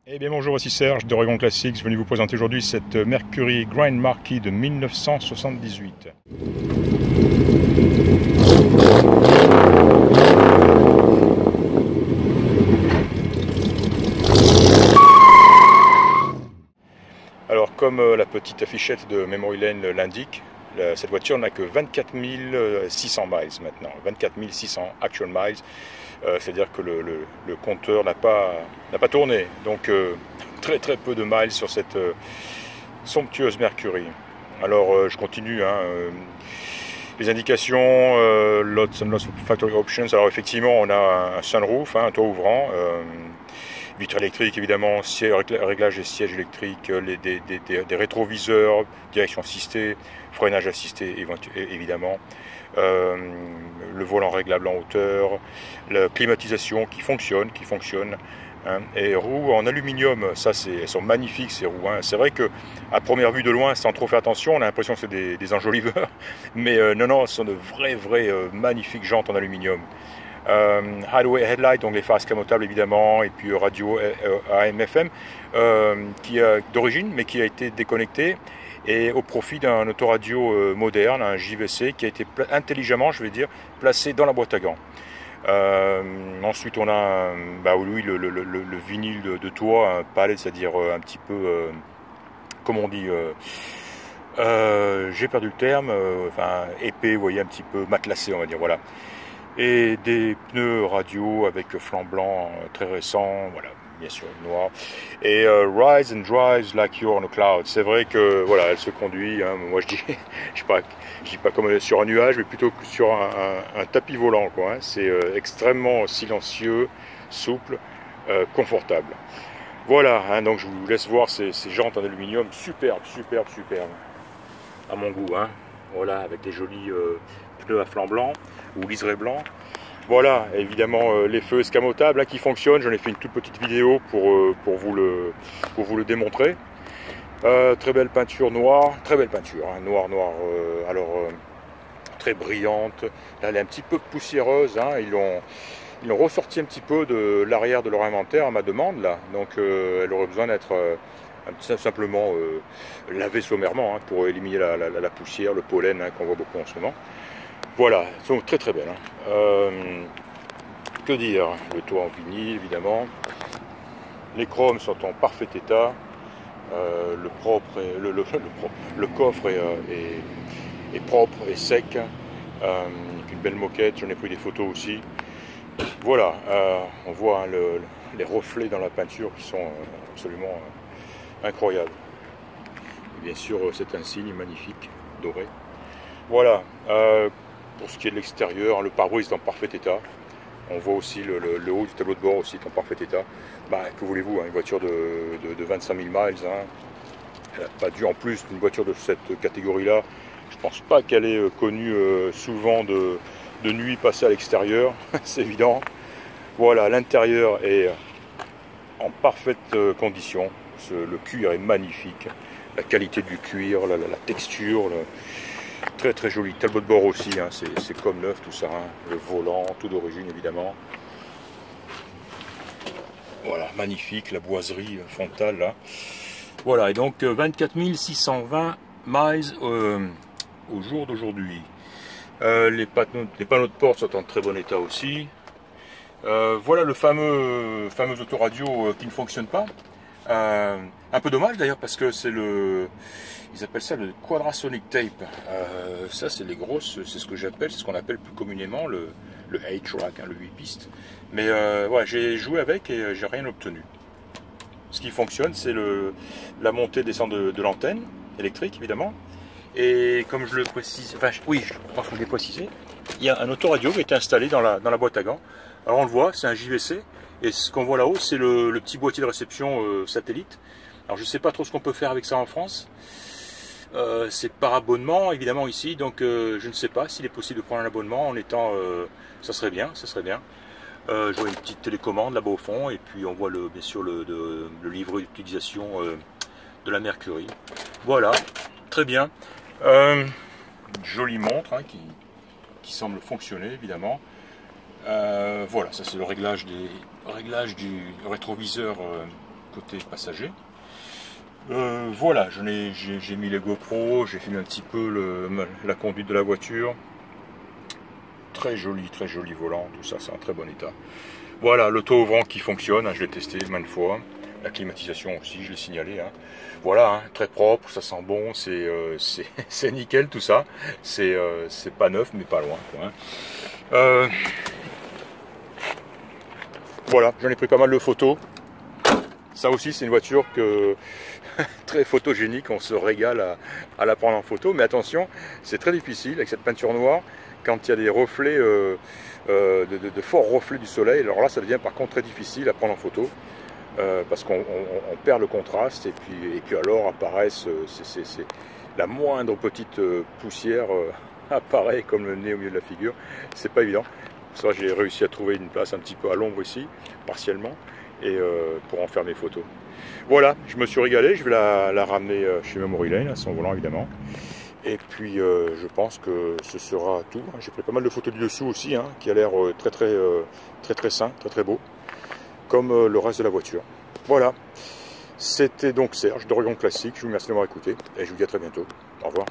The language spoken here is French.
Eh bien bonjour, ici Serge d'Oregon Classics, venu vous présenter aujourd'hui cette Mercury Grand Marquis de 1978. Alors comme la petite affichette de Memory Lane l'indique, cette voiture n'a que 24 600 miles maintenant, 24 600 actual miles, c'est-à-dire que le compteur n'a pas tourné, donc très peu de miles sur cette somptueuse Mercury. Alors je continue, les indications, lots and lots of factory options. Alors effectivement on a un sunroof, un toit ouvrant, vitres électriques évidemment, réglage des sièges électriques, des rétroviseurs, direction assistée, freinage assisté évidemment, le volant réglable en hauteur, la climatisation qui fonctionne, et roues en aluminium, ça elles sont magnifiques ces roues. C'est vrai que à première vue de loin, sans trop faire attention, on a l'impression que c'est des enjoliveurs, mais non, ce sont de vraies magnifiques jantes en aluminium. Highway headlight, donc les phares escamotables évidemment, et puis radio AM/FM qui est d'origine mais qui a été déconnecté et au profit d'un autoradio moderne, un JVC qui a été intelligemment, je vais dire, placé dans la boîte à gants. Ensuite on a le vinyle de toit, un palette, c'est-à-dire un petit peu comme on dit, j'ai perdu le terme, épais, vous voyez, un petit peu matelassé on va dire, voilà. Et des pneus radio avec flanc blanc très récent, voilà, bien sûr noir. Et rise and drives like you're on a cloud. C'est vrai que voilà, elle se conduit. Moi je dis pas comme sur un nuage, mais plutôt sur un tapis volant, quoi. C'est extrêmement silencieux, souple, confortable. Voilà, donc je vous laisse voir ces jantes en aluminium, superbe, à mon goût. Voilà, avec des jolis pneus à flanc blanc ou liseré blanc. Voilà, évidemment les feux escamotables qui fonctionnent. J'en ai fait une toute petite vidéo pour vous le démontrer. Très belle peinture noire, noir, très brillante. Là, elle est un petit peu poussiéreuse. Ils l'ont ressorti un petit peu de l'arrière de leur inventaire à ma demande là. Donc elle aurait besoin d'être simplement lavée sommairement pour éliminer la poussière, le pollen qu'on voit beaucoup en ce moment. Voilà, elles sont très belles. Que dire? Le toit en vinyle évidemment. Les chromes sont en parfait état. Le coffre est propre et sec. Une belle moquette, j'en ai pris des photos aussi. Voilà, on voit les reflets dans la peinture qui sont absolument incroyables. Et bien sûr cet insigne magnifique, doré. Voilà, pour ce qui est de l'extérieur, le pare-brise est en parfait état. On voit aussi le haut du tableau de bord aussi est en parfait état. Que voulez-vous, une voiture de 25 000 miles, elle n'a pas dû, en plus d'une voiture de cette catégorie-là, je pense pas qu'elle est connue souvent de nuit passée à l'extérieur, c'est évident. Voilà, l'intérieur est en parfaite condition, le cuir est magnifique, la qualité du cuir, la texture, très joli. Tableau de bord aussi, c'est comme neuf tout ça, le volant, tout d'origine évidemment. Voilà, magnifique, la boiserie frontale là. Voilà, et donc 24 620 miles au jour d'aujourd'hui. Les panneaux de porte sont en très bon état aussi. Voilà le fameux autoradio qui ne fonctionne pas. Un peu dommage d'ailleurs parce que c'est ils appellent ça le Quadrasonic Tape. Ça c'est c'est ce qu'on appelle plus communément le 8-track, le 8 pistes. Mais ouais, j'ai joué avec et j'ai rien obtenu. Ce qui fonctionne, c'est la montée et descente de l'antenne électrique évidemment. Et comme je le précise, oui, je pense que je l'ai précisé, il y a un autoradio qui est installé dans la boîte à gants. Alors on le voit, c'est un JVC. Et ce qu'on voit là-haut, c'est le petit boîtier de réception satellite. Alors je ne sais pas trop ce qu'on peut faire avec ça en France. C'est par abonnement évidemment ici, donc je ne sais pas s'il est possible de prendre un abonnement en étant... ça serait bien. Je vois une petite télécommande là-bas au fond, et puis on voit bien sûr le livret d'utilisation de la Mercury. Voilà, très bien. Une jolie montre qui semble fonctionner évidemment. Voilà, ça c'est le réglage du rétroviseur côté passager. Voilà, j'ai mis les GoPro, j'ai filmé un petit peu la conduite de la voiture. Très joli volant, tout ça, c'est en très bon état. Voilà, l'auto-ouvrant qui fonctionne, hein, je l'ai testé maintes fois. La climatisation aussi, je l'ai signalé. Hein. Voilà, hein, très propre, ça sent bon, c'est nickel tout ça. C'est pas neuf, mais pas loin. Quoi, hein. Voilà, j'en ai pris pas mal de photos. Ça aussi, c'est une voiture très photogénique, on se régale à la prendre en photo. Mais attention, c'est très difficile avec cette peinture noire, quand il y a des reflets, de forts reflets du soleil. Alors là, ça devient par contre très difficile à prendre en photo. Parce qu'on perd le contraste et puis alors apparaissent la moindre petite poussière apparaît comme le nez au milieu de la figure. C'est pas évident. Pour ça, j'ai réussi à trouver une place un petit peu à l'ombre ici, partiellement, et pour en faire mes photos. Voilà, je me suis régalé. Je vais la ramener chez Memory Lane, à son volant évidemment. Et puis je pense que ce sera tout. J'ai pris pas mal de photos du dessous aussi, hein, qui a l'air très sain, très beau, comme le reste de la voiture. Voilà, c'était donc Serge d'Oregon Classique. Je vous remercie de m'avoir écouté et je vous dis à très bientôt. Au revoir.